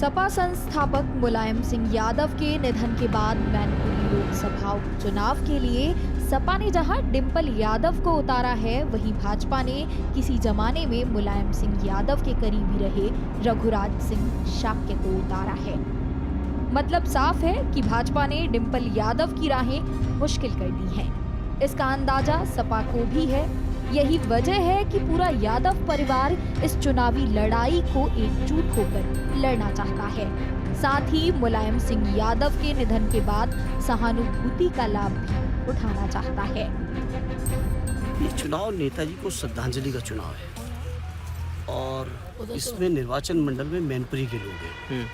सपा संस्थापक मुलायम सिंह यादव के निधन के बाद मैनपुरी लोकसभा उपचुनाव के लिए सपा ने जहां डिंपल यादव को उतारा है, वहीं भाजपा ने किसी जमाने में मुलायम सिंह यादव के करीबी रहे रघुराज सिंह शाक्य को उतारा है। मतलब साफ है कि भाजपा ने डिंपल यादव की राहें मुश्किल कर दी हैं। इसका अंदाजा सपा को भी है। यही वजह है कि पूरा यादव परिवार इस चुनावी लड़ाई को एकजुट होकर लड़ना चाहता है। साथ ही मुलायम सिंह यादव के निधन के बाद सहानुभूति का लाभ भी उठाना चाहता है। ये चुनाव नेताजी को श्रद्धांजलि का चुनाव है और इसमें निर्वाचन मंडल में मैनपुरी के लोग हैं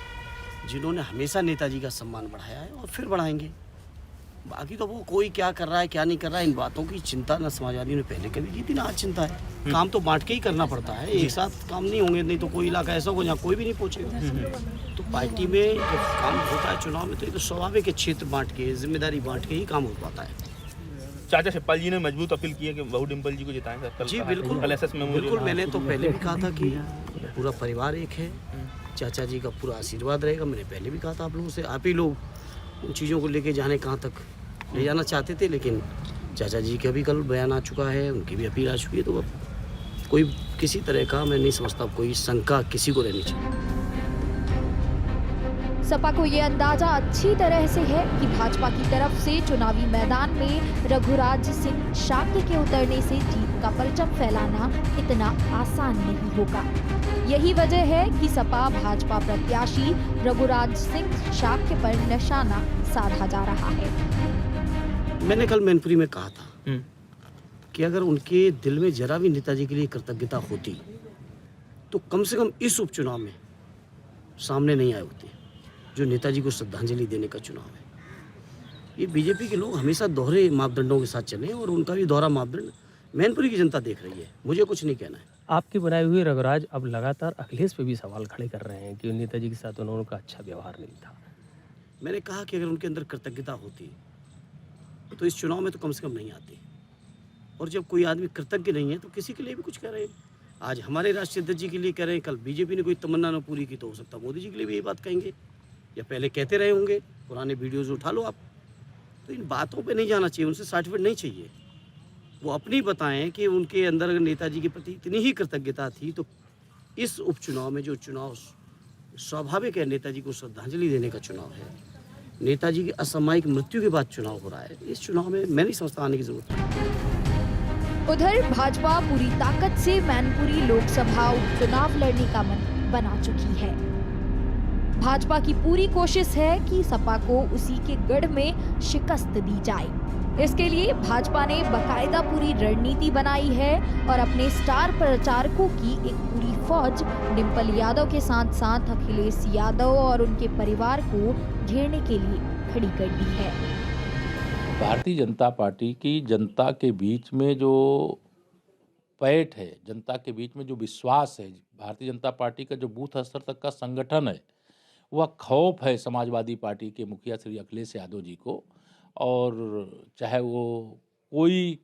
जिन्होंने हमेशा नेताजी का सम्मान बढ़ाया है और फिर बढ़ाएंगे। बाकी तो वो कोई क्या कर रहा है क्या नहीं कर रहा है, इन बातों की चिंता न समाजवादियों ने पहले कभी की थी ना आज चिंता है। काम तो बांट के ही करना पड़ता है, एक साथ काम नहीं होंगे, नहीं तो कोई इलाका ऐसा होगा जहाँ कोई भी नहीं पहुँचेगा। तो पार्टी में जब काम होता है चुनाव में तो ये तो स्वाभाविक है, क्षेत्र बांट के जिम्मेदारी बांट के ही काम हो पाता है। चाचा शिवपाल जी ने मजबूत अपील की है कि बहू डिंपल जी को जिताएं सर। जी बिल्कुल बिल्कुल, मैंने तो पहले भी कहा था कि पूरा परिवार एक है, चाचा जी का पूरा आशीर्वाद रहेगा। मैंने पहले भी कहा था आप लोगों से, आप ही लोग उन चीज़ों को लेके जाने कहाँ तक ले जाना चाहते थे, लेकिन चाचा जी का भी कल बयान आ चुका है, उनकी भी अपील आ चुकी है। तो अब कोई किसी तरह का मैं नहीं समझता कोई शंका किसी को रहनी चाहिए। सपा को ये अंदाजा अच्छी तरह से है कि भाजपा की तरफ से चुनावी मैदान में रघुराज सिंह शाक्य के उतरने से जीत का परचम फैलाना इतना आसान नहीं होगा। यही वजह है कि सपा भाजपा प्रत्याशी रघुराज सिंह शाक्य पर निशाना साधा जा रहा है। मैंने कल मैनपुरी में कहा था कि अगर उनके दिल में जरा भी नेताजी के लिए कृतज्ञता होती तो कम से कम इस उपचुनाव में सामने नहीं आए होते, जो नेताजी को श्रद्धांजलि देने का चुनाव है। ये बीजेपी के लोग हमेशा दोहरे मापदंडों के साथ चले और उनका भी दोहरा मापदंड मैनपुरी की जनता देख रही है। मुझे कुछ नहीं कहना है। आपके बनाए हुए रघुराज अब लगातार अखिलेश पे भी सवाल खड़े कर रहे हैं कि नेताजी के साथ उनका अच्छा व्यवहार नहीं था। मैंने कहा कि अगर उनके अंदर कृतज्ञता होती तो इस चुनाव में तो कम से कम नहीं आती। और जब कोई आदमी कृतज्ञ नहीं है तो किसी के लिए भी कुछ कह रहे हैं। आज हमारे राष्ट्रीय अध्यक्ष जी के लिए कह रहे हैं, कल बीजेपी ने कोई तमन्ना न पूरी की तो हो सकता मोदी जी के लिए भी यही बात कहेंगे, या पहले कहते रहे होंगे। पुराने वीडियोज़ उठा लो आप। तो इन बातों पे नहीं जाना चाहिए, उनसे सर्टिफिकेट नहीं चाहिए। वो अपनी बताएं कि उनके अंदर अगर नेताजी के प्रति इतनी ही कृतज्ञता थी तो इस उपचुनाव में जो चुनाव स्वाभाविक है, नेताजी को श्रद्धांजलि देने का चुनाव है, नेताजी की असामयिक मृत्यु के बाद चुनाव हो रहा है, इस चुनाव में मैं नहीं समझता आने की जरूरत है। उधर भाजपा पूरी ताकत से मैनपुरी लोकसभा उपचुनाव लड़ने का मन बना चुकी है। भाजपा की पूरी कोशिश है कि सपा को उसी के गढ़ में शिकस्त दी जाए। इसके लिए भाजपा ने बाकायदा पूरी रणनीति बनाई है और अपने स्टार प्रचारकों की एक पूरी फौज डिंपल यादव के साथ साथ अखिलेश यादव और उनके परिवार को घेरने के लिए खड़ी कर दी है। भारतीय जनता पार्टी की जनता के बीच में जो पैठ है, जनता के बीच में जो विश्वास है, भारतीय जनता पार्टी का जो बूथ स्तर तक का संगठन है, वह खौफ है समाजवादी पार्टी के मुखिया श्री अखिलेश यादव जी को। और चाहे वो कोई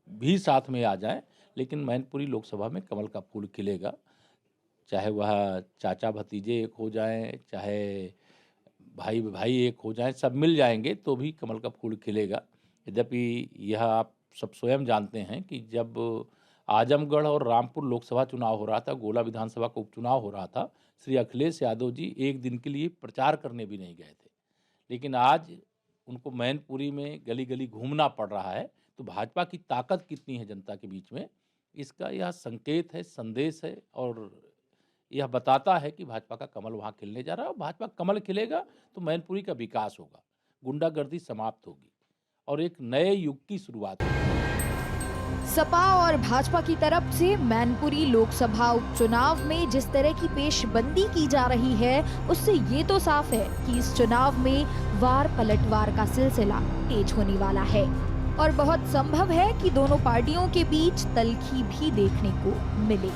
भी साथ में आ जाए, लेकिन मैनपुरी लोकसभा में कमल का फूल खिलेगा। चाहे वह चाचा भतीजे एक हो जाएं, चाहे भाई भाई एक हो जाएं, सब मिल जाएंगे तो भी कमल का फूल खिलेगा। यद्यपि यह आप सब स्वयं जानते हैं कि जब आजमगढ़ और रामपुर लोकसभा चुनाव हो रहा था, गोला विधानसभा का उपचुनाव हो रहा था, श्री अखिलेश यादव जी एक दिन के लिए प्रचार करने भी नहीं गए थे। लेकिन आज उनको मैनपुरी में गली गली घूमना पड़ रहा है। तो भाजपा की ताकत कितनी है जनता के बीच में, इसका यह संकेत है, संदेश है और यह बताता है कि भाजपा का कमल वहाँ खिलने जा रहा है। और भाजपा कमल खिलेगा तो मैनपुरी का विकास होगा, गुंडागर्दी समाप्त होगी और एक नए युग की शुरुआत होगी। सपा और भाजपा की तरफ से मैनपुरी लोकसभा उपचुनाव में जिस तरह की पेशबंदी की जा रही है, उससे ये तो साफ है कि इस चुनाव में वार पलटवार का सिलसिला तेज होने वाला है और बहुत संभव है कि दोनों पार्टियों के बीच तल्खी भी देखने को मिले।